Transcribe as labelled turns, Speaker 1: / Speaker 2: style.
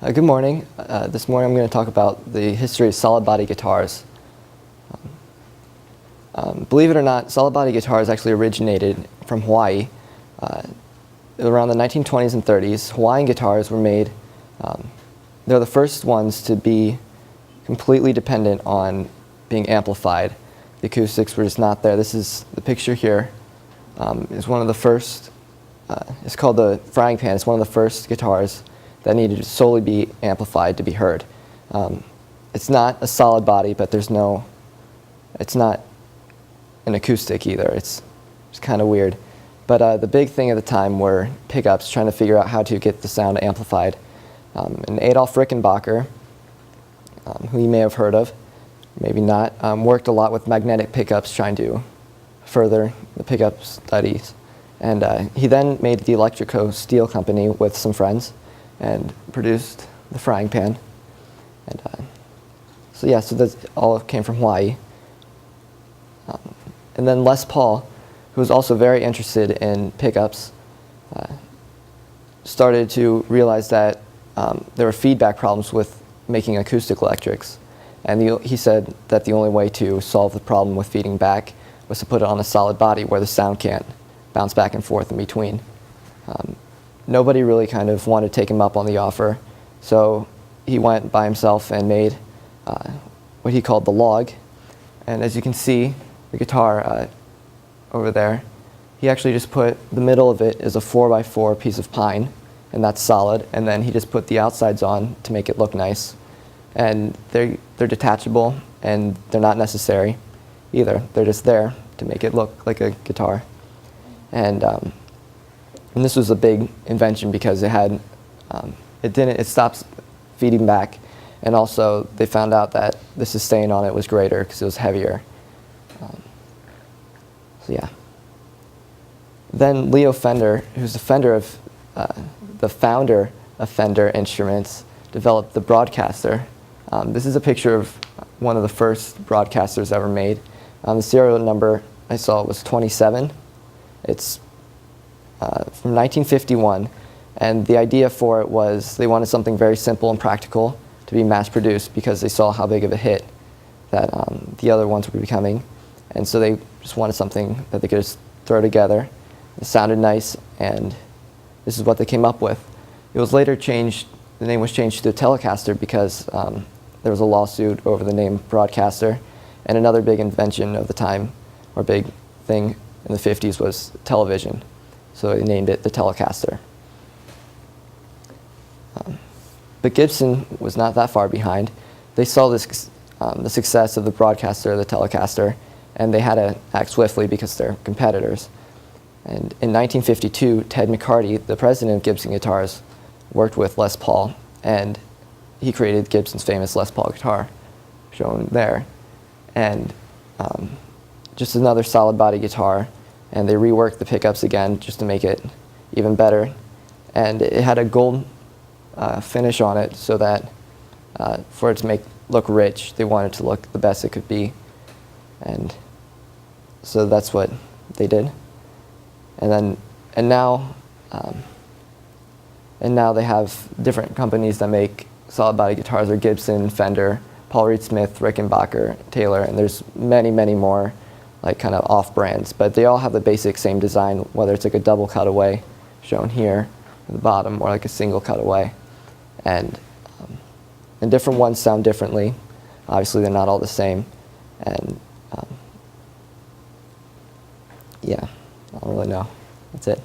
Speaker 1: Good morning. This morning I'm going to talk about the history of solid body guitars. Believe it or not, solid body guitars actually originated from Hawaii. Around the 1920s and 30s, Hawaiian guitars were made. They're the first ones to be completely dependent on being amplified. The acoustics were just not there. This is the picture here. Is one of the first. It's called the frying pan. It's one of the first guitars that needed to solely be amplified to be heard. It's not a solid body, but it's not an acoustic either. It's kind of weird. But the big thing at the time were pickups, trying to figure out how to get the sound amplified. And Adolf Rickenbacker, who you may have heard of, maybe not, worked a lot with magnetic pickups, trying to further the pickup studies. And he then made the Electrico Steel Company with some friends and produced the frying pan. And so that all came from Hawaii. And then Les Paul, who was also very interested in pickups, started to realize that there were feedback problems with making acoustic electrics. And he said that the only way to solve the problem with feeding back was to put it on a solid body where the sound can't bounce back and forth in between. Nobody really kind of wanted to take him up on the offer, so he went by himself and made what he called the log. And as you can see, the guitar over there, he actually just put the middle of it is a 4x4 piece of pine, and that's solid, and then he just put the outsides on to make it look nice. And they're detachable, and they're not necessary either. They're just there to make it look like a guitar. And this was a big invention because it stops feeding back, and also they found out that the sustain on it was greater because it was heavier. Then Leo Fender, who's the founder of Fender Instruments, developed the Broadcaster. This is a picture of one of the first Broadcasters ever made. The serial number I saw was 27. It's from 1951, and the idea for it was they wanted something very simple and practical to be mass-produced because they saw how big of a hit that the other ones were becoming, and so they just wanted something that they could just throw together. It sounded nice, and this is what they came up with. It was later changed. The name was changed to Telecaster because there was a lawsuit over the name Broadcaster, and another big invention of the time, or big thing in the 50s, was television. So they named it the Telecaster. But Gibson was not that far behind. They saw the success of the Broadcaster, the Telecaster, and they had to act swiftly because they're competitors. And in 1952, Ted McCarty, the president of Gibson Guitars, worked with Les Paul, and he created Gibson's famous Les Paul guitar, shown there. And just another solid body guitar, and they reworked the pickups again just to make it even better. And it had a gold finish on it so that for it to look rich, they wanted to look the best it could be. And so that's what they did. And now they have different companies that make solid body guitars. Are Gibson, Fender, Paul Reed Smith, Rickenbacker, Taylor, and there's many, many more, like kind of off brands, but they all have the basic same design, whether it's like a double cutaway shown here at the bottom or like a single cutaway. And different ones sound differently. Obviously, they're not all the same. And yeah, I don't really know. That's it.